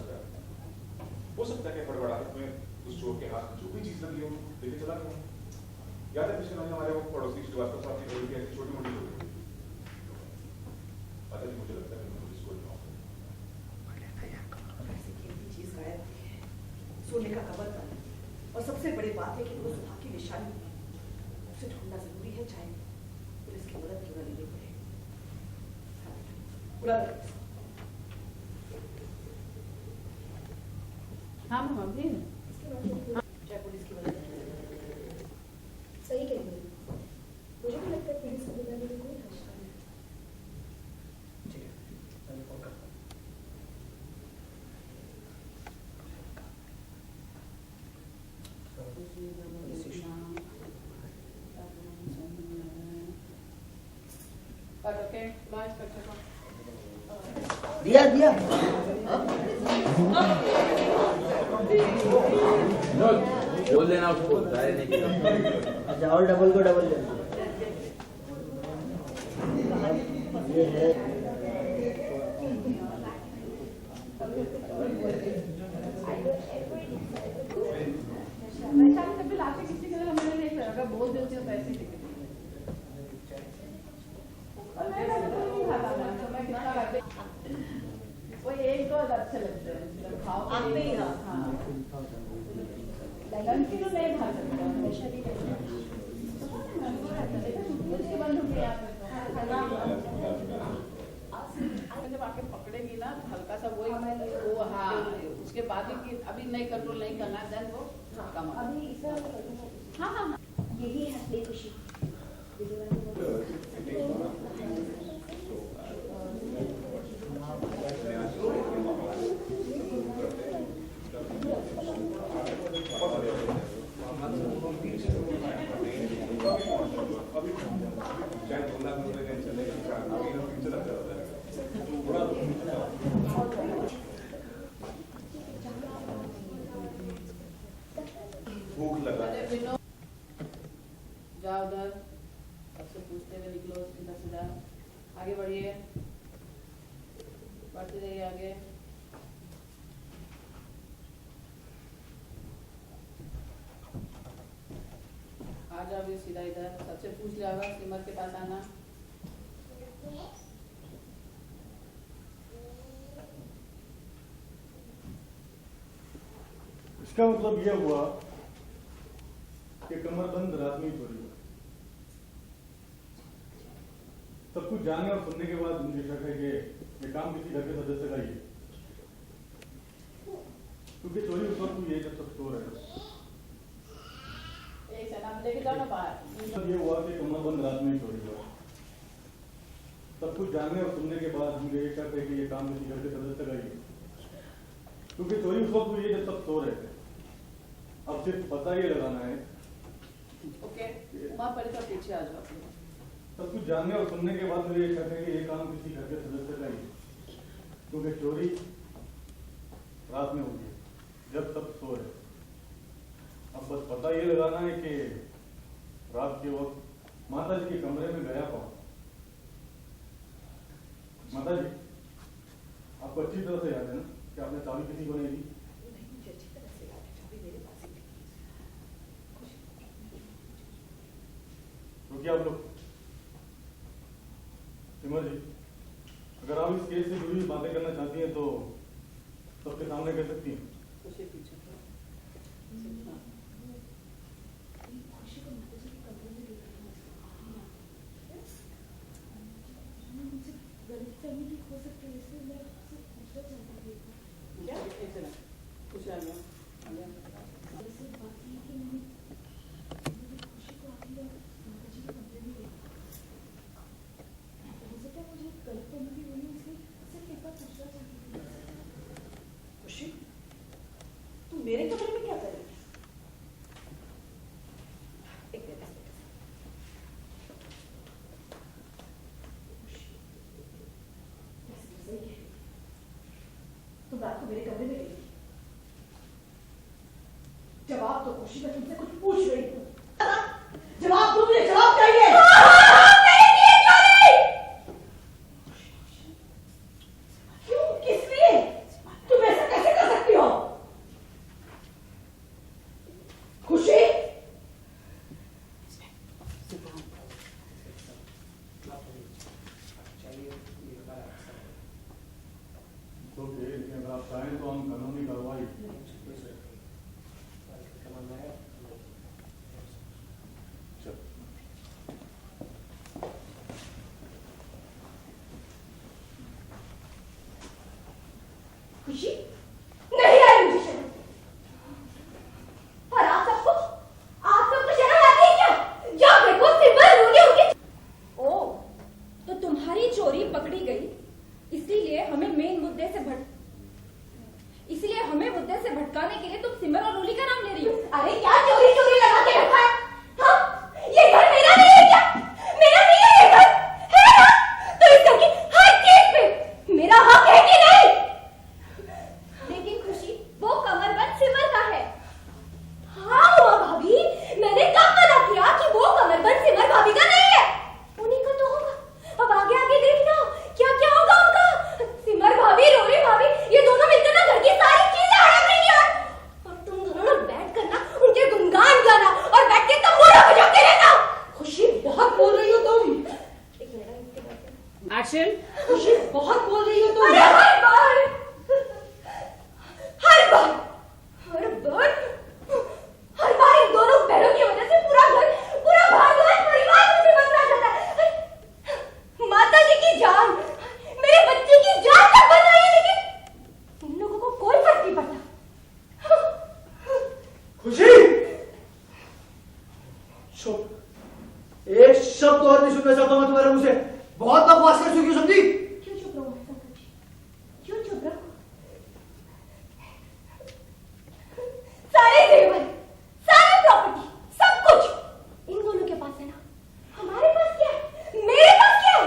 सकता है। हो सकता है कि फड़फड़ाहट में उस चोर के हाथ में जो भी चीज लगी हो लेके चला गया। याद है पिछले महीने हमारे वो पड़ोसी श्रीवास्तव साहब की लड़की ऐसी छोटी मोटी चोरी हुई। पता नहीं, मुझे लगता है कि मैं पुलिस को चीज गायब है, सोने का कवर बंद, और सबसे बड़ी बात है कि वो सुधा की निशानी है। उसे ढूंढना जरूरी है, चाहे पुलिस की मदद क्यों न लेनी पड़े। पूरा हाँ मैम अभी चाहे पुलिस की मदद सही कह रही है। मुझे भी लगता है पुलिस को बुलाने में कोई हर्ष नहीं है। ठीक है, मैं फोन करता हूँ। दिया दिया बोल देना उसको नहीं किया। अच्छा और डबल को डबल देना ये है किसी के लिए मैंने नहीं करा, बहुत देर से पैसे वो एक तो अच्छे लगते हैं खाओ आते ही हाँ। लंच की तो नहीं खा सकते उसके बंद हो गया जब आके पकड़ेगी ना हल्का सा वो हाँ उसके बाद ही कि अभी नहीं कंट्रोल नहीं करना देन वो कम अभी हाँ हाँ यही है असली खुशी। भूख लगा जाओ उधर सबसे पूछते हुए निकलो सीधा सीधा आगे बढ़िए बढ़ते जाइए आगे आ जाओ भी सीधा इधर सबसे पूछ लिया होगा सिमर के पास आना इसका मतलब यह हुआ कि कमरबंद रात में चोरी हुआ। सब कुछ जानने और सुनने के बाद मुझे शक है कि ये काम किसी घर के सदस्य का ही है, क्योंकि चोरी उस वक्त हुई है जब सब सो रहे थे। एक सेकंड लेके जाओ ना बाहर मतलब ये हुआ कि कमरबंद रात में चोरी हुआ। सब कुछ जानने और सुनने के बाद मुझे ये शक है कि ये काम किसी घर के सदस्य का ही है, क्योंकि चोरी उस वक्त हुई है जब सब सो रहे थे। अब सिर्फ पता ये लगाना है ओके उमा परिसर पीछे आ जाओ सब कुछ जानने और सुनने के बाद मुझे ये शक है कि ये काम किसी घर के सदस्य का ही है, क्योंकि चोरी रात में हुई है जब सब सो रहे। अब बस पता ये लगाना है कि रात के वक्त माता जी के कमरे में गया कौन। माता जी आपको अच्छी तरह से याद है ना कि आपने चाबी किसी को नहीं दी? नहीं, मुझे अच्छी तरह से याद है, चाबी मेरे पास ही थी। रुकिए आप लोग। सिमर जी, अगर आप इस केस से जुड़ी हुई बातें करना चाहती हैं तो सबके सामने कह सकती हैं। खुशी पीछे खुशी को माता जी के कमरे में देखा मुझे गलतफहमी भी हो सकती है, इसलिए मैं आपसे पूछना चाहती हूँ। क्या एक सेकंड खुशी आ गया ऐसी बात है कि मैंने खुशी को आखिरी बार माता जी के कमरे में देखा। हो सकता है मुझे गलतफहमी भी हुई, इसलिए सिर्फ एक बार पूछना चाहती थी। खुशी, तुम मेरे कमरे में क्या कर रही है? एक मिनट, सही है, तुम रात को मेरे कमरे में गई थी। जवाब तो खुशी, मैं तुमसे कुछ पूछ रही हूँ। जवाब दो, मुझे जवाब चाहिए। क्यों, किस लिए? तुम ऐसा कैसे कर खुशी नहीं आई मुझे शर्म। और आप सबको शर्म आती है क्या? जब देखो सिमर रोने उनकी। ओ, तो तुम्हारी चोरी पकड़ी गई, इसीलिए हमें मुद्दे से भटकाने के लिए तुम सिमर और रोली का नाम ले रही हो। अरे क्या चोरी चोरी लगा के रखा है? हाँ? ये घर मेरा नहीं है क्या? मेरा नहीं है ये घर, है ना? तो इस घर की हर चीज पे मेरा हक है कि नहीं? लेकिन खुशी, वो कमरबंद सिमर का है। हाँ उमा भाभी, मैंने कब मना किया कि वो कमरबंद सिमर भाभी का नहीं है? उन्हीं का तो होगा। अब आगे आगे देखना क्या क्या होगा उनका। सिमर भाभी, रोली भाभी, ये दोनों मिलकर ना घर की सारी चीजें हड़प रही हैं। और तुम दोनों ना बैठ कर ना उनके गुणगान गाना और बैठ के तंबूरा बजाते रहना। खुशी, बहुत बोल रही हो तुम। एक मिनट। एक्शन। खुशी, बहुत बोल रही हो तुम। अरे हर बार इन दोनों बहनों की वजह से पूरा भारद्वाज परिवार मुसीबत में आ जाता है। माता जी की जान, मेरे बच्चे की जान तक बचाई है, लेकिन इन लोगों को कोई फर्क नहीं पड़ता। खुशी, चुप। एक शब्द और नहीं सुनना चाहता मैं तुम्हारे मुंह से। बहुत बकवास कर चुकी हो, समझी? क्यों चुप रहो संकट जी? क्यों चुप रहो? सारे जेवर, सारी प्रॉपर्टी, सब कुछ इन दोनों के पास है ना? हमारे पास क्या है? मेरे पास क्या है?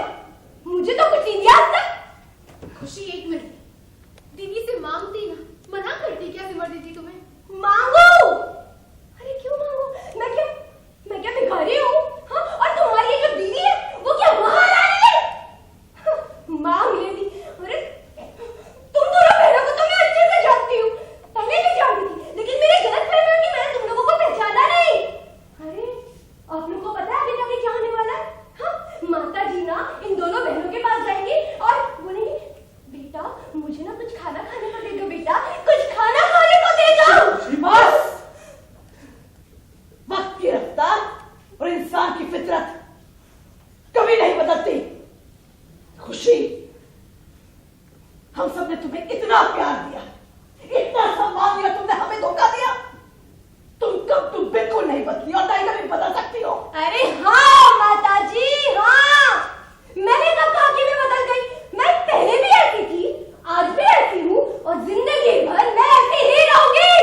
मुझे तो कुछ नहीं दिया आज तक। खुशी, एक मिनट। दीदी से मांगती ना, मना करती क्या सिमर दीदी तुम्हें? मांगो? अरे क्यों मांगो? मैं क्या भिखारी हूँ? हाँ? और तुम्हारी ये जो दीदी है, वो क्या महारानी है? हाँ, मांग लेती। अरे तुम दोनों बहनों को तो मैं अच्छे से जानती हूँ, पहले भी जानती थी, लेकिन मेरी गलतफहमी है कि मैंने तुम लोगों को पहचाना नहीं। अरे आप लोगों को पता है आगे जाके क्या होने वाला है? हाँ? माता जी ना इन दोनों बहनों के पास जाएंगी और बोलेंगी, बेटा मुझे ना कुछ खाना खाने को दे दो, बेटा कुछ खाना खाने को दे दो। बस, वक्त की रफ्तार और इंसान की फितरत कभी नहीं बदलती। खुशी, हम सब ने तुम्हें इतना प्यार दिया, इतना सम्मान दिया, तुमने हमें धोखा दिया। तुम बिल्कुल नहीं बदली और नहीं कभी बदल सकती हो। अरे हाँ माता जी, हाँ, मैंने कब कहा कि मैं बदल गई? मैं पहले भी ऐसी थी, आज भी ऐसी हूँ और जिंदगी भर मैं ऐसी ही रहूंगी।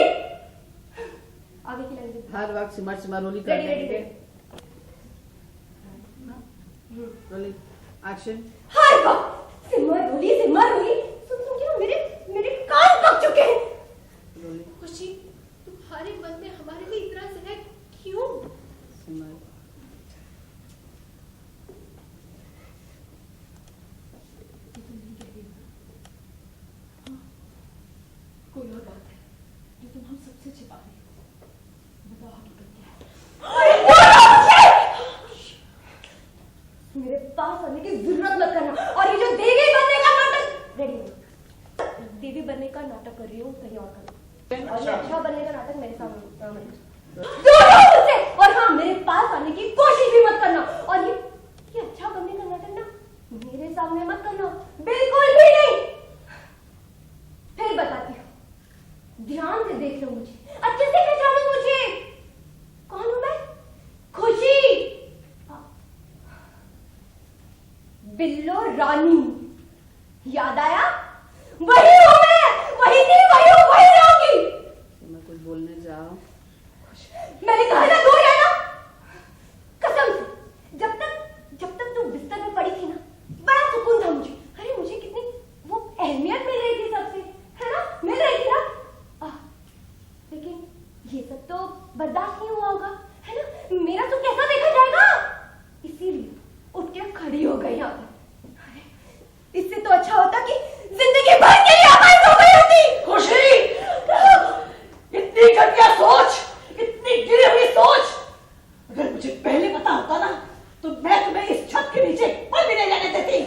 आगे की लाइन देखो। हर वक्त सिमर रोली कर रेडी रेडी रेडी। रोली एक्शन। हर वक्त सिमर रोली सुन सुन के ना मेरे कान पक चुके हैं। रोली खुशी, तुम्हारे मन में हमारे लिए इतना सहज क्यों? सिमर। कोई और बात है जो तुम हम सबसे छिपा रही हो। बताओ हकीकत क्या है? मेरे पास आने की जरूरत मत करना। और ये जो देवी बनने का नाटक, रेडी, देवी बनने का नाटक कर रही हूँ, कहीं और करो। और ये अच्छा बनने का नाटक मेरे सामने दोनों मुझसे। और हाँ, मेरे पास आने की कोशिश भी मत करना। और ये अच्छा बनने का नाटक ना मेरे सामने मत करना, बिल्कुल भी नहीं। फिर बताती हूँ, ध्यान से देख लो मुझे, अच्छे से पहचानो मुझे। कौन हूं मैं? खुशी, बिल्लो रानी। याद आया? वही हूं मैं, वही थी, वही हूं, वही रहूंगी। मैं कुछ बोलने जाओ। मैंने कहा ना दूर रहना, कसम से। जब तक तू बिस्तर में पड़ी थी ना, बड़ा सुकून था मुझे। अरे मुझे कितनी वो अहमियत मिल रही थी सबसे, है ना? मिल रही थी ना? लेकिन ये सब तो बर्दाश्त नहीं हुआ होगा, है ना? मेरा तो कैसा देखा जाएगा? इसीलिए उठ के खड़ी हो गई यहाँ पर। इससे तो अच्छा होता कि जिंदगी भर के लिए आवाज हो गई होती। खुशी, इतनी घटिया सोच, इतनी गिरी हुई सोच, अगर मुझे पहले पता होता ना तो मैं तुम्हें इस छत के नीचे पल भी नहीं रहने देती।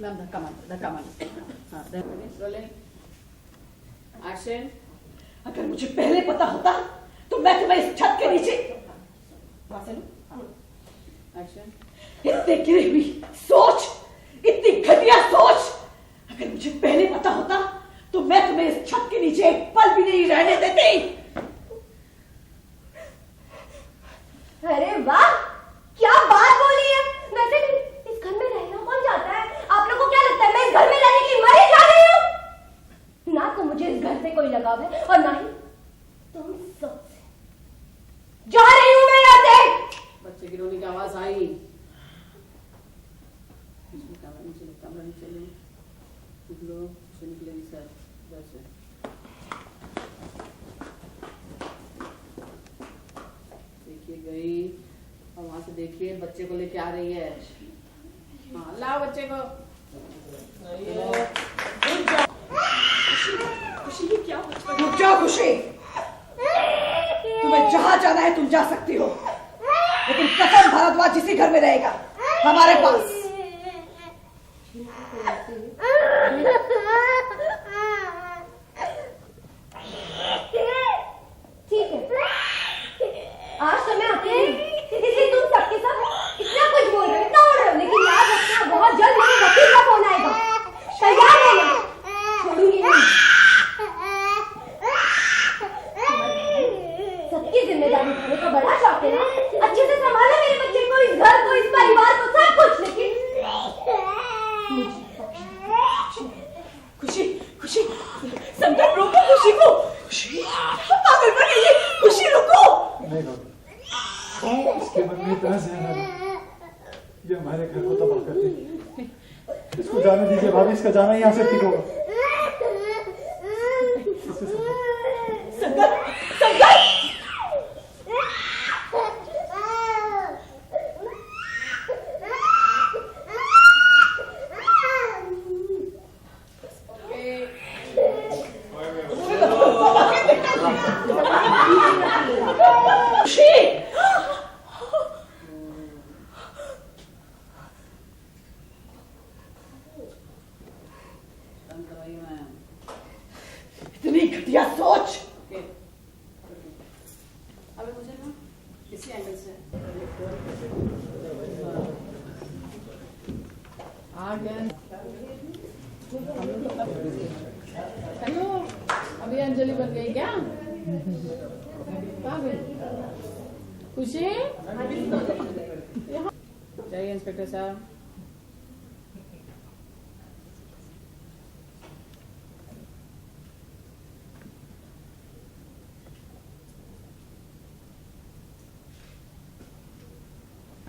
धक्का मार। हाँ, रोलिंग एक्शन। अगर मुझे पहले पता होता तो मैं तुम्हें इस छत के नीचे एक्शन। इतनी गिरी हुई सोच, इतनी घटिया सोच, अगर मुझे मुझे पहले पता होता तो मैं तुम्हें इस छत के नीचे एक पल भी नहीं रहने देती। अरे वाह, क्या बात बोली है। वैसे भी इस घर में रहना कौन चाहता है? आप लोगों को क्या लगता है मैं इस घर में रहने की मरी जा रही हूँ? ना तो मुझे इस घर से कोई लगाव है और ना ही तुम सबसे। जा रही हूँ मैं यहाँ से। बच्चे की रोने की आवाज आई। कमरा नीचे लो, निकलेगी सर वैसे। देखिए गई और वहां से देखिए बच्चे को लेके आ रही है। हाँ लाओ बच्चे को। खुशी ये क्या रुक जाओ खुशी, तुम्हें जहां जाना है तुम जा सकती हो, लेकिन कफन भारद्वाज इसी घर में रहेगा हमारे पास। ठीक है, आज तो मैं अकेली, इसलिए तुम सबके सब इतना कुछ बोल रहे हो, इतना उड़ रहे हो, लेकिन याद रखना बहुत जल्द मेरे वकील का फोन आएगा। तैयार रहना, छोड़ूंगी नहीं। सबकी जिम्मेदारी उठाने का बड़ा शौक है ना। अच्छे से संभालो मेरे बच्चे को, इस घर को, इस परिवार को, सब कुछ। लेकिन खुशी खुशी संकट रोको, खुशी को, खुशी पागल बन गई है, खुशी रुको। नहीं भाभी, इसके मन में इतना ज़हन है, ये हमारे घर को तबाह कर देगी। इसको जाने दीजिए भाभी, इसका जाना यहाँ से ठीक होगा। संकट संकट इतनी घटिया सोच। अबे मुझे ना इसी एंगल से आ गया। हेलो, अभी अंजलि बन गई क्या? खुशी जाइए इंस्पेक्टर साहब।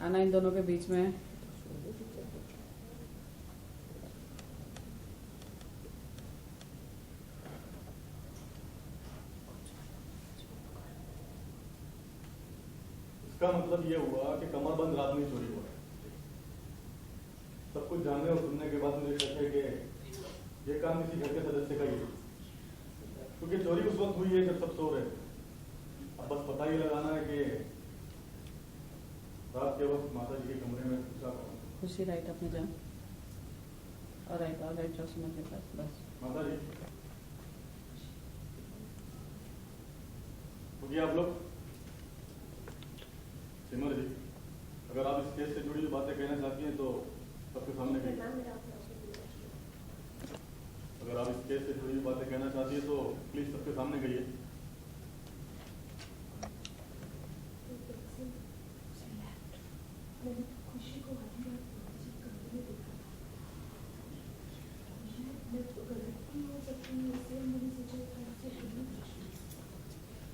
आना इन दोनों के बीच में। इसका मतलब ये हुआ कि कमरबंद रात में चोरी हुआ है। सब कुछ जानने और सुनने के बाद मुझे शक है कि ये काम किसी घर के सदस्य का ही है, क्योंकि चोरी उस वक्त हुई है जब सब सो रहे थे। अब बस पता ही लगाना है कि रात के वक्त माता जी के कमरे में घुसा कौन। खुशी राइट अपने जान और राइट जाओ समझ के पास बस। माता जी होगी आप लोग। सिमर जी, अगर आप इस केस से जुड़ी हुई बातें कहना चाहती हैं तो सबके सामने कहिए। अगर आप इस केस से जुड़ी हुई बातें कहना चाहती हैं तो प्लीज सबके सामने कहिए।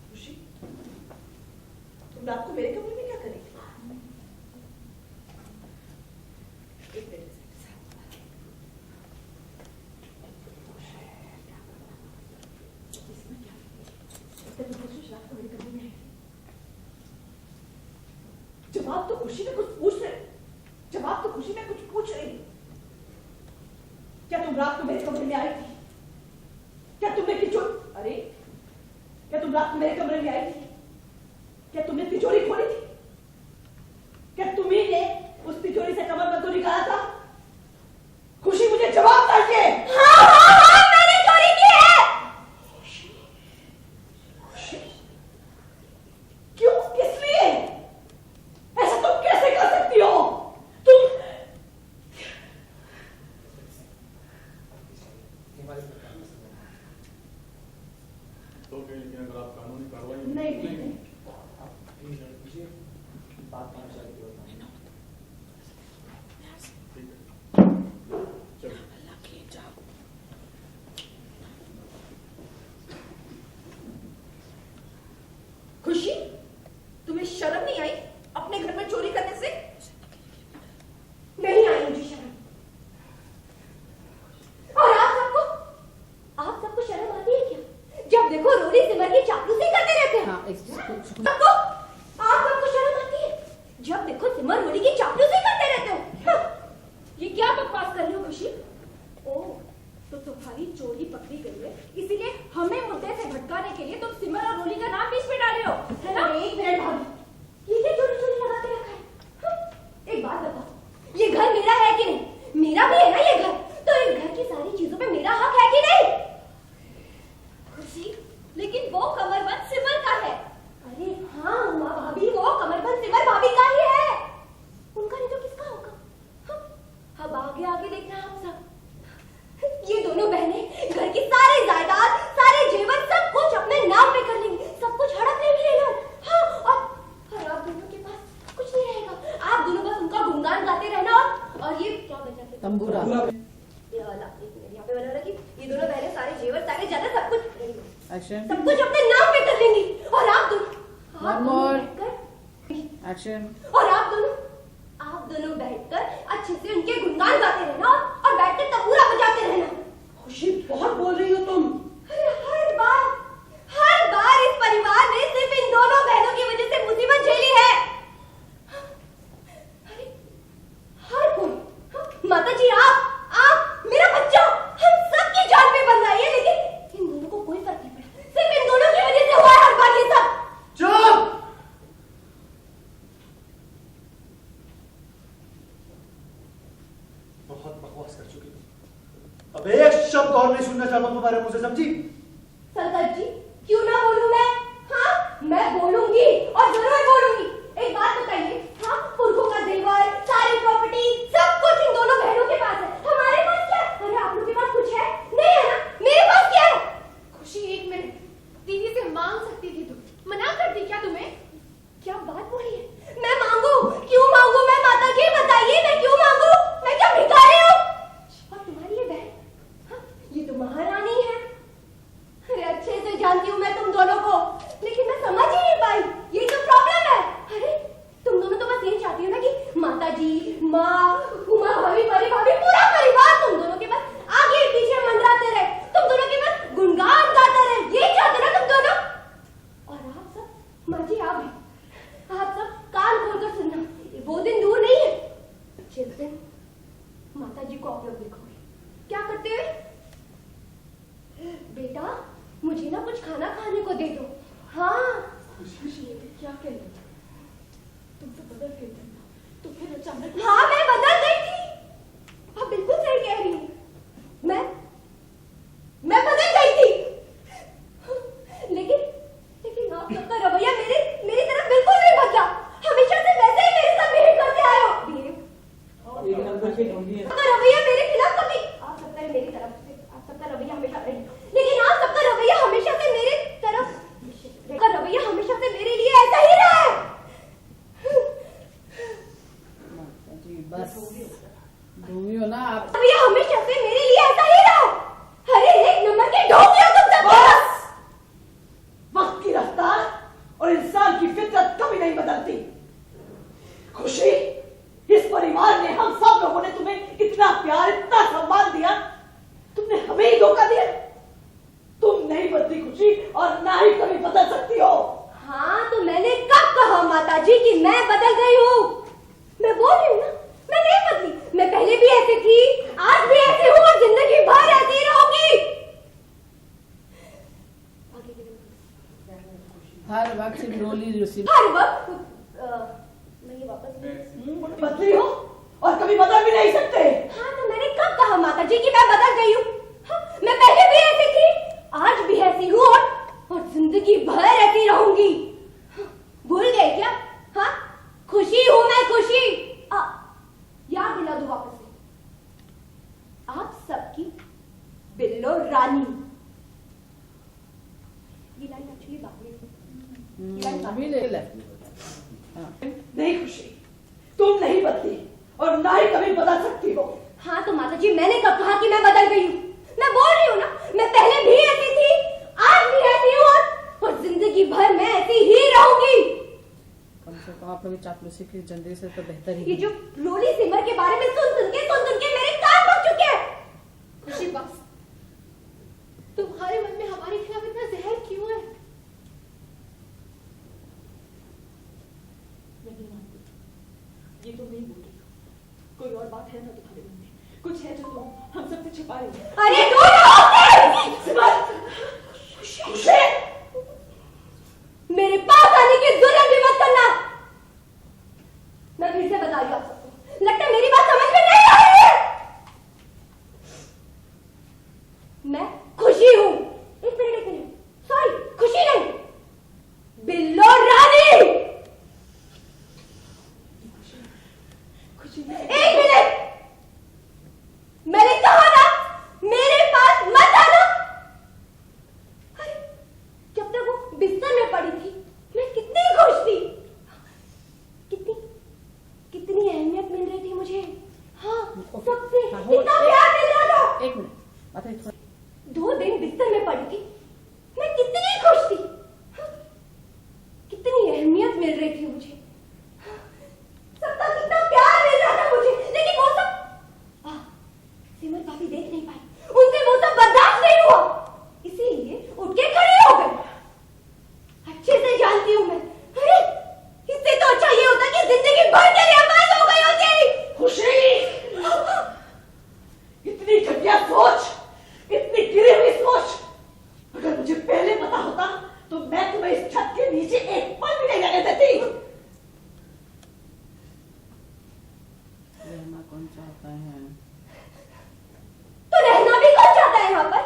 खुशी तुम रात को मेरे कमरे में क्या करी? एक मिनट जवाब तो खुशी में कुछ पूछ रहे, जवाब तो खुशी में कुछ पूछ रही। क्या तुम रात को मेरे कमरे में आई थी? क्या तुमने अरे क्या तुम रात को मेरे कमरे में आई थी? क्या तुमने तिजोरी खोली थी? क्या तुम्ही ने उस तिजोरी से कमरबंद को निकाला था? खुशी मुझे जवाब चाहिए। हाँ, मैंने चोरी की है। क्यों, किस लिए? ऐसा तुम कैसे कर सकती हो? तुम तो क्या, लेकिन अगर आप कानूनी कार्रवाई नहीं मुझे बात करना चाहिए। चलो खुशी, तुम्हें शर्म नहीं आई अपने घर में चोरी करने से? नहीं आई मुझे शर्म। और आप सबको शर्म आती है क्या? जब देखो रोली सिमर की चापलूसी करते रहते हैं। हाँ, आप सबको शर्म आती है जब देखो सिमर रोली की चापलूसी करते रहते हो। ये क्या बकवास कर रही हो खुशी? ओह, तो तुम्हारी चोरी पकड़ी गई है, इसीलिए हमें मुद्दे से भटकाने के लिए तुम सिमर और रोली का नाम बीच में डाल रहे हो, है ना? एक मिनट भाभी, ये क्या चोरी लगा के रखा है? एक बात बताओ, ये घर मेरा है कि नहीं? मेरा भी है ना ये घर, तो इस घर की सारी चीजों पे मेरा हक है कि नहीं? खुशी, लेकिन वो कमरबंद सिमर का है। अरे हाँ उमा भाभी, वो कमरबंद सिमर भाभी का ही है, उनका नहीं तो किसका होगा? अब आगे आगे देखना आप सब। ये दोनों बहनें घर की सारी जायदाद, सारे जेवर, सब कुछ अपने नाम पे कर लेंगी, सब कुछ हड़प लेंगी ये लोग। हाँ, और आप दोनों के पास कुछ नहीं रहेगा, आप दोनों बस उनका गुणगान गाते रहना। और ये क्या बचा के तंबूरा। ये वाला यहाँ पे वाला कि ये दोनों बहनें सारे जेवर, सारे जायदाद, सब कुछ एक्शन। सब कुछ अपने नाम पे कर लेंगी। और आप दोनों एक्शन। और आप दोनों बैठकर अच्छे से उनके गुणगान गाते रहना और बैठकर तंबूरा बजाते रहना। खुशी, बहुत बोल रही हो तुम। हर बार इस परिवार ने सिर्फ इन दोनों बहनों की वजह से मुसीबत झेली है। अरे, हर कोई, माता जी, आप, मेरा बच्चा, हम सबकी जान पे बंधा है, लेकिन इन दोनों को कोई फर्क नहीं पड़ा। सिर्फ इन दोनों की वजह से हुआ है हर बार ये सब। चुप! बहुत बकवास कर चुकी तुम। अब एक शब्द और नहीं सुनना चाहता तुम्हारे मुंह से, समझी? सरदार जी, क्यों ना बोलूं मैं? हाँ, मैं बोलूंगी और जरूर बोलूंगी। एक बात बताइए, हाँ, पुरखों का जेवर, सारी प्रॉपर्टी, सब कुछ इन दोनों बहनों के पास है। हमारे पास क्या है? अरे आप लोगों के पास कुछ है? नहीं है ना? मेरे पास क्या है? खुशी, एक मिनट, दीदी से मांग सकती थी तुम, मना करती क्या तुम्हें? क्या बात बोली है? मैं मांगू? क्यों मांगू मैं माता जी? बताइए, मैं क्यों मांगू? मैं क्या भिखारी हूँ? और तुम्हारी ये बहन, हाँ, ये तो महारानी है। अरे अच्छे से जानती हूँ मैं तुम दोनों को, लेकिन मैं समझ ही नहीं पाई, ये तो प्रॉब्लम है। अरे तुम दोनों तो बस ये चाहती हो ना कि माता जी, माँ, उमा भाभी, परी भाभी, पूरा परिवार तुम दोनों के बस आगे पीछे मंडराते रहे, तुम दोनों के बस गुणगान गाते रहे, ये चाहते ना तुम दोनों? और आप सब, माँ जी आप सब कान खोलकर सुनना, वो दिन दूर नहीं है जिस दिन माता जी को आप लोग देखोगे। क्या करते हैं? बेटा, मुझे ना कुछ खाना खाने को दे दो। हाँ, क्या कह रही? तुम तो बदल गई थी, तो फिर अचानक। हाँ, मैं बदल गई थी। आप बिल्कुल सही कह रही हैं। मैं बदल गई थी, लेकिन आप सबका रवैया मेरी तरफ बिल्कुल नहीं बदला। हमेशा से वैसे ही मेरे साथ बिहेव करते आए हो। एक नंबर की ढूंढी है। आपका रवैया मेरे खिलाफ कभी, आप सबका मेरी तरफ से, आप सबका रवैया हमेशा रही, लेकिन आप सबका रवैया हमेशा से मेरी तरफ, का रवैया हमेशा से मेरे लिए ऐसा ही रहा है। बस घूमी हो ना आप। रवैया हमेशा से मेरे लिए ऐसा ही रहा है। अरे एक नंबर के ढोंगी हो तुम सब। बस! वक्त की रफ्तार और इंसान की फितरत कभी नहीं बदलती। खुशी, इस परिवार ने, हम सब लोगों ने तुम्हें इतना प्यार, इतना सम्मान दिया, तुमने हमें ही धोखा दिया। तुम नहीं बदली खुशी, और ना ही कभी बदल सकती हो। हाँ, तो मैंने कब कहा माता जी कि मैं बदल गई हूँ? मैं बोल रही हूँ ना, मैं नहीं बदली। मैं पहले भी ऐसी थी, आज भी ऐसी हूँ और जिंदगी भर ऐसी ही रहूंगी। हर वक्त सिर्फ रोली रूसी। हर वक्त मैं ये वापस बदली हो और कभी बदल भी नहीं सकते। हाँ, तो मैंने कब कहा माता जी कि मैं बदल गई हूँ? हाँ, मैं पहले भी ऐसी थी, आज भी ऐसी हूँ और जिंदगी भर ऐसी रहूंगी। हाँ, भूल गए क्या? हाँ, खुशी हूँ मैं, खुशी। याद दिला दो वापस से, आप सबकी बिल्लो रानी। ये अभी ले ले। नहीं खुशी, तुम नहीं बदली और ना ही कभी बदल सकती हो। हाँ तो माता जी, मैंने कब कहा कि मैं बदल गई हूँ? मैं बोल रही हूँ ना, मैं पहले भी ऐसी थी, आज भी ऐसी हूँ और जिंदगी भर मैं ऐसी ही रहूंगी। कम से कम आप लोग चापलूसी की जिंदगी से तो बेहतर ही। ये जो लोली सिमर के बारे में सुन सुन के मेरे कान पक चुके हैं। खुशी बस, तुम्हारे मन में हमारे खिलाफ इतना जहर क्यों है? नहीं मानती, ये तो नहीं बोल रही हो। कोई और बात है ना तुम्हारे मन में? कुछ है जो तुम हम सबसे छिपा रही हो? अरे दूर खुशी, मेरे पास आने की जरूरत भी मत करना। मैं फिर से बता रही हूँ आप सबको, लगता है मेरी बात समझ में नहीं आ रही है। मैं खुशी हूँ, एक मिनट, सॉरी, खुशी नहीं, बिल्लो रानी। खुशी एक मिनट, मैंने कहा ना मेरे पास मत आना। अरे, जब तक वो बिस्तर में पड़ी थी मैं कितनी खुश थी, कितनी अहमियत मिल रही थी मुझे। हाँ, सबसे कितना प्यार मिल रहा था। एक मिनट, माता जी 2 दिन बिस्तर में पड़ी थी, मैं कितनी खुश थी। हाँ, कितनी अहमियत मिल रही थी मुझे, सबका कितना प्यार मिल रहा था मुझे। लेकिन वो सब सिमर भाभी देख नहीं पाई, उनसे वो सब बर्दाश्त नहीं हुआ, इसीलिए उठ के खड़ी हो गई। अच्छे से जानती हूँ मैं, अरे इससे तो अच्छा ये होता कि जिंदगी भर के लिए बंद हो गई होती। खुशी, इतनी घटिया सोच, इतनी गिरी हुई सोच, अगर मुझे पहले पता होता तो मैं तुम्हें इस छत के नीचे एक पल भी नहीं रहने देती। रहना कौन चाहता है? तो रहना भी कौन चाहता है यहाँ पर?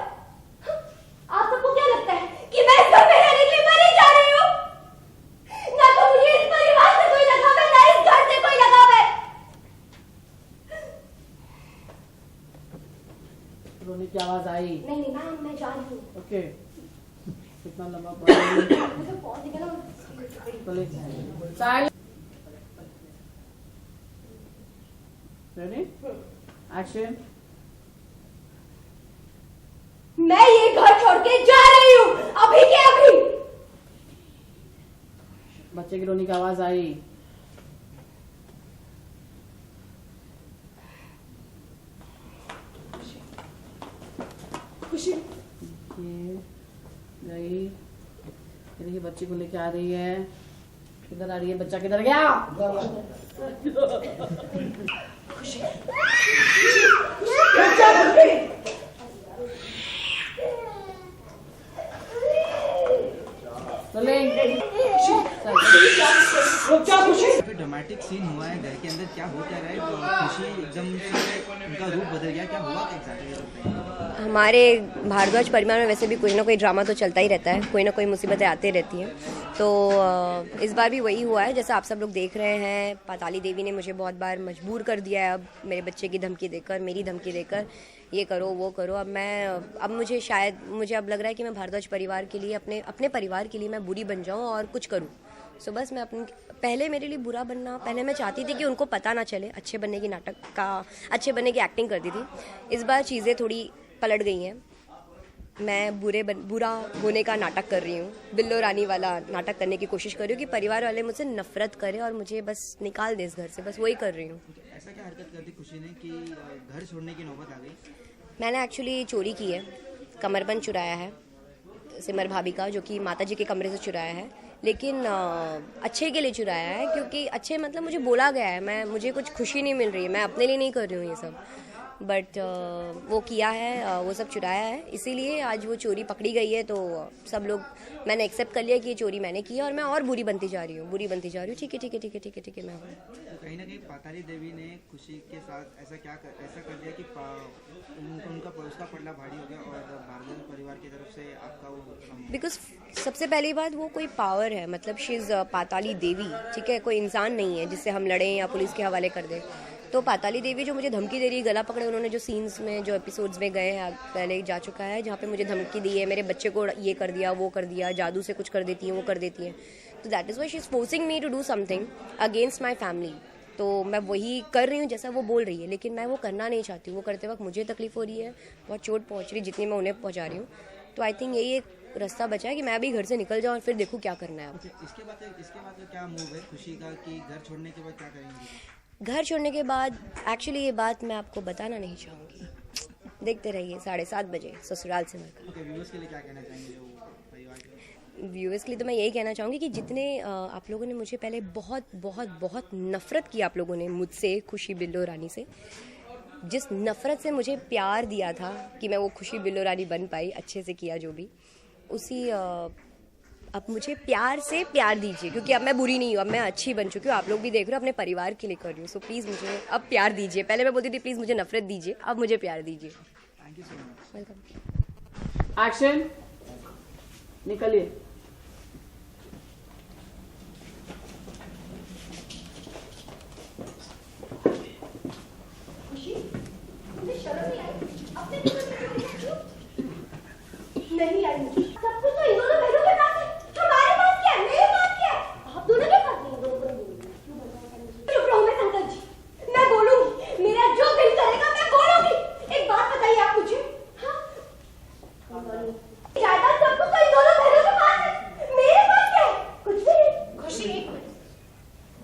आप सबको क्या लगता है कि मैं इस घर में रहने के लिए मरी जा रही हूँ? ना तो मुझे इस परिवार से कोई लगाव है, ना इस घर से कोई लगाव है। रोने की आवाज आई। नहीं मैम, मैं जा रही हूँ। ओके, कितना लंबा पड़ा? मुझे पहुंच गया ना। चले साइलेंट। Ready, action. मैं ये घर छोड़ के जा रही हूँ, अभी के अभी। बच्चे की रोने की आवाज आई। खुशी, ये गई, ये बच्ची को लेके आ रही है। किधर आ रही है? बच्चा किधर गया? खुशी, क्या कर गई? ड्रामेटिक सीन हुआ है घर के अंदर, क्या हो क्या रहा है? खुशी एकदम से उनका रूप बदल गया, क्या हुआ एग्जैक्टली? हमारे भारद्वाज परिवार में वैसे भी कोई ना कोई ड्रामा तो चलता ही रहता है, कोई ना कोई मुसीबतें आती रहती हैं। तो इस बार भी वही हुआ है, जैसा आप सब लोग देख रहे हैं। पाताली देवी ने मुझे बहुत बार मजबूर कर दिया है, अब मेरे बच्चे की धमकी देकर, मेरी धमकी देकर, ये करो वो करो। अब मुझे अब लग रहा है कि मैं भारद्वाज परिवार के लिए, अपने परिवार के लिए मैं बुरी बन जाऊँ और कुछ करूँ। सो बस मैं पहले मेरे लिए बुरा बनना, पहले मैं चाहती थी कि उनको पता ना चले, अच्छे बनने की एक्टिंग करती थी। इस बार चीज़ें थोड़ी पलट गई हैं, मैं बुरा होने का नाटक कर रही हूँ, बिल्लो रानी वाला नाटक करने की कोशिश कर रही हूँ कि परिवार वाले मुझसे नफरत करें और मुझे बस निकाल दे इस घर से, बस वही कर रही हूँ। ऐसा क्या हरकत कर दी खुशी ने कि घर छोड़ने की नौबत आ गई? मैंने एक्चुअली चोरी की है, कमरबंद चुराया है सिमर भाभी का, जो कि माता जी के कमरे से चुराया है, लेकिन अच्छे के लिए चुराया है, क्योंकि अच्छे मतलब मुझे बोला गया है, मुझे कुछ खुशी नहीं मिल रही है, मैं अपने लिए नहीं कर रही हूँ ये सब, बट वो किया है, वो सब चुराया है, इसीलिए आज वो चोरी पकड़ी गई है। तो सब लोग, मैंने एक्सेप्ट कर लिया कि ये चोरी मैंने की है और मैं और बुरी बनती जा रही हूँ, ठीक है मैं हूँ। तो कहीं ना कहीं पाताली देवी ने खुशी के साथ ऐसा कर दिया कि उसका पलड़ा भारी हो गया और भारद्वाज परिवार की तरफ से आपका वो, बिकॉज सबसे पहली बात, वो कोई पावर है, मतलब शी इज़ पाताली देवी, ठीक है, कोई इंसान नहीं है जिससे हम लड़ें या पुलिस के हवाले कर दें। तो पाताली देवी जो मुझे धमकी दे रही है, गला पकड़े उन्होंने जो सीन्स में, जो एपिसोड्स में गए हैं पहले जा चुका है, जहाँ पे मुझे धमकी दी है, मेरे बच्चे को ये कर दिया, वो कर दिया, जादू से कुछ कर देती है, वो कर देती है. तो that is why she is forcing me to do something against my family. तो मैं वही कर रही हूँ जैसा वो बोल रही है, लेकिन मैं वो करना नहीं चाहती हूँ. वो करते वक्त मुझे तकलीफ हो रही है, बहुत चोट पहुँच रही है जितनी मैं उन्हें पहुँचा रही हूँ. तो आई थिंक यही एक रास्ता बचा है कि मैं अभी घर से निकल जाऊँ और फिर देखूँ क्या करना है. अब इसके बाद क्या मूव है खुशी का कि घर छोड़ने के बाद क्या करेंगे? घर छोड़ने के बाद एक्चुअली ये बात मैं आपको बताना नहीं चाहूँगी. देखते रहिए 7:30 बजे ससुराल से मिलकर. ओके, व्यूअर्स के लिए क्या कहना चाहेंगे जो परिवार के? व्यूअर्स के लिए तो मैं यही कहना चाहूँगी कि जितने आप लोगों ने मुझे पहले बहुत बहुत बहुत नफ़रत की, आप लोगों ने मुझसे, खुशी बिल्लो रानी से, जिस नफ़रत से मुझे प्यार दिया था कि मैं वो खुशी बिल्लो रानी बन पाई, अच्छे से किया जो भी, उसी अब मुझे प्यार से प्यार दीजिए, क्योंकि अब मैं बुरी नहीं हूँ, अब मैं अच्छी बन चुकी हूँ. आप लोग भी देख रहे हो, अपने परिवार के लिए कर रही हूँ. सो प्लीज़ मुझे अब प्यार दीजिए. पहले मैं बोलती थी प्लीज़ मुझे नफ़रत दीजिए, अब मुझे प्यार दीजिए. Thank you so much. Welcome. Action, निकलिए. शर्म नहीं आई? अपने नहीं आई मुझे. सब कुछ तो इन दोनों बहनों के पास है. हमारे पास क्या है? मेरे पास क्या है? आप दोनों के पास नहीं. चुप रहो. मैं संकट जी, मैं बोलूंगी. मेरा जो दिल करेगा मैं बोलूंगी. एक बात बताइए आप मुझे. हाँ, जायदाद सब कुछ तो इन दोनों बहनों के पास है. मेरे पास क्या है? कुछ भी नहीं. खुशी, एक मिनट.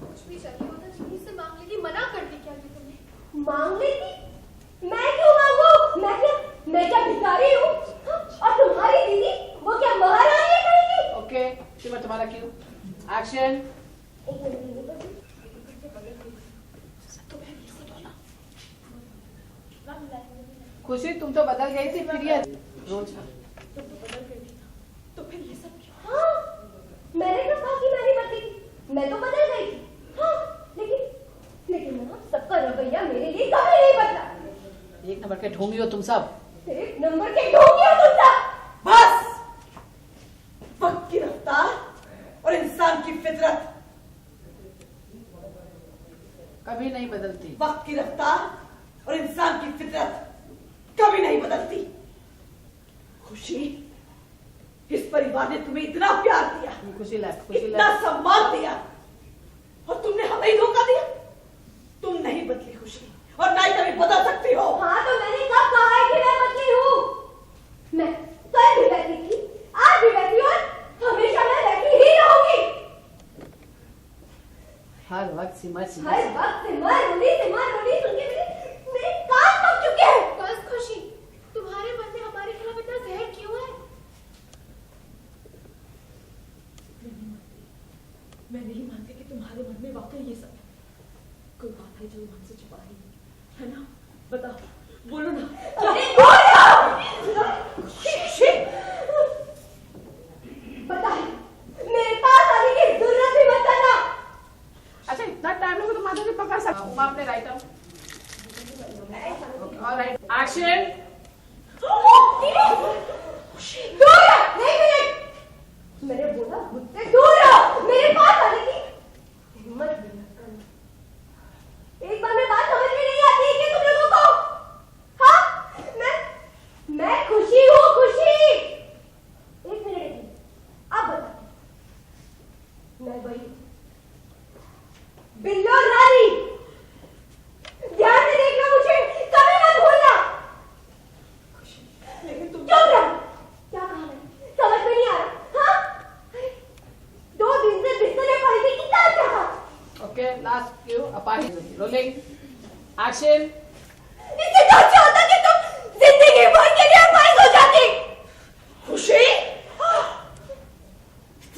कुछ भी चाहिए होता तो मुझसे मांग लेती. मना कर दी क्या तुमने? मांग लेती? मैं क्यों मांगू? मैं क्या भिखारी हूँ? और तुम्हारी दीदी वो क्या महारानी है कहेगी? ओके, सिमर तुम्हारा क्यों? एक्शन. खुशी तुम तो बदल गई थी, फिर ये रोल छा. तो फिर ये सब क्यों? हाँ, मैंने तो कहा कि मैं नहीं बदली थी. मैं तो बदल गई थी. हाँ, लेकिन आप सबका रवैया मेरे लिए कभी नहीं बदला. एक नंबर के ढोंगी हो तुम सब. एक नंबर के ढोंगी हो तुम सब. बस. वक्त की रफ्तार और इंसान की फितरत कभी नहीं बदलती. वक्त की रफ्तार और इंसान की फितरत कभी नहीं बदलती. खुशी, इस परिवार ने तुम्हें इतना प्यार दिया, खुशी इतना सम्मान दिया, और तुमने हमें ही धोखा दिया. तुम नहीं बदली खुशी, और ना ही कभी बदल सकती हो. हाँ, तो मैंने कब कहा है कि मैं बदली हूँ? मैं कल भी वैसी थी, आज भी वैसी, और हमेशा मैं वैसी ही रहूंगी. हर वक्त सिमर हर वक्त सिमर रोली सुन के मेरे कान पक चुके हैं. बस खुशी, तुम्हारे मन में हमारे खिलाफ इतना जहर क्यों है? मैं नहीं मानती कि तुम्हारे मन में वाकई ये सब है. कोई बात है जो मन से छुपा रही है ना? बताओ, बोलो ना. बताइए, मेरे पास आने की जरूरत भी मत करना. अच्छा, इतना टाइम लगे तो माता जी पकड़ सकता हूँ. आपने राइट आउट. Alright, action. दूर रहो. एक मिनट. मैंने बोला मुझसे दूर रहो. मेरे पास आने की हिम्मत भी मत करना. एक बार में बात समझ में नहीं आती है तुम लोगों को? हाँ, मैं खुशी हूँ. खुशी. एक मिनट. अब बता, मैं वही बिल्लो रानी. ध्यान से देखना मुझे, कभी मत भूलना. लेकिन तुम चुप रहो. क्या कहा मैंने? समझ में नहीं आ रहा. हाँ, 2 दिन से बिस्तर में पड़ी थी. कितना चाहा. Okay, last Q. अपाही रोलिंग. एक्शन. इससे तो अच्छा होता कि तुम जिंदगी भर के लिए अपाहिज हो जाती. खुशी,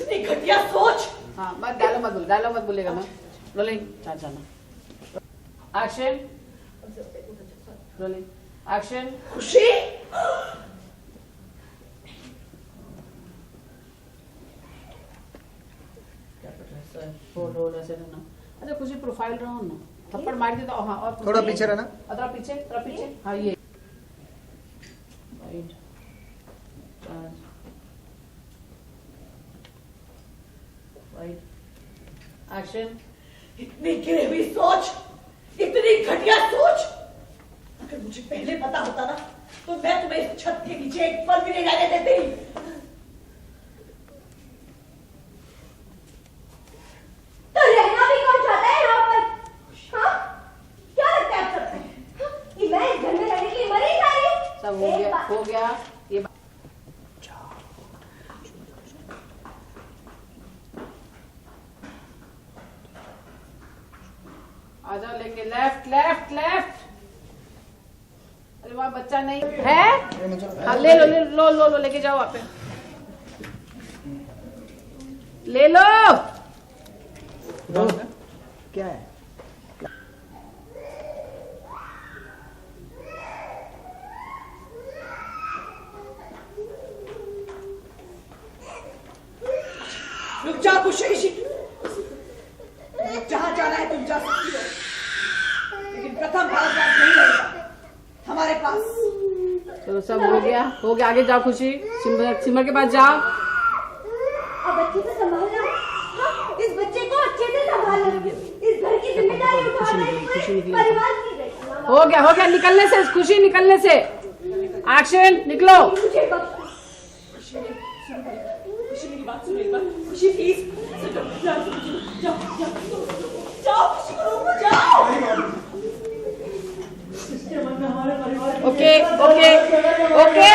इतनी घटिया सोच. हाँ, डायलॉग मत बोलेगा मैं. रोलिंग. एक्शन. रोलिंग. एक्शन. खुशी, रोल ऐसे रहना. अच्छा, खुशी प्रोफाइल रहो ना. थप्पड़ मार दी तो हाँ. और थोड़ा पीछे रहना. थोड़ा पीछे. हाँ, ये राइट. राइट. एक्शन. इतनी गिरी हुई सोच, इतनी कितनी घटिया सोच। अगर मुझे पहले पता होता ना तो मैं तुम्हें इस छत के नीचे एक पल भी नहीं रहने देती। तो रहना भी कौन चाहता है यहाँ पर? हाँ? क्या लगता है आप सबको? कि मैं इस घर में रहने के लिए मरी जा रही? सब हो गया ये आ जाओ लेके लेफ्ट लेफ्ट लेफ्ट। अरे वहाँ बच्चा नहीं है। हाँ, ले लो ले लो लो लो लेके जाओ वहाँ पे ले लो। क्या है? रुक जा खुशी, जहाँ जाना है तुम जा सकती हो, लेकिन प्रथम भारतवास नहीं रहेगा हमारे पास। चलो सब हो गया आगे जाओ खुशी। सिमर के पास जाओ। अब अच्छे से संभालना। हाँ, इस बच्चे को अच्छे से संभालना। इस घर की जिम्मेदारी उठाना परिवार की। हो गया निकलने से खुशी, निकलने से एक्शन निकलो। मुझे बख्श। खुशी मेरी बात सुनो एक बार। खुशी प्लीज जाओ खुशी को रोको, जाओ। Okay okay okay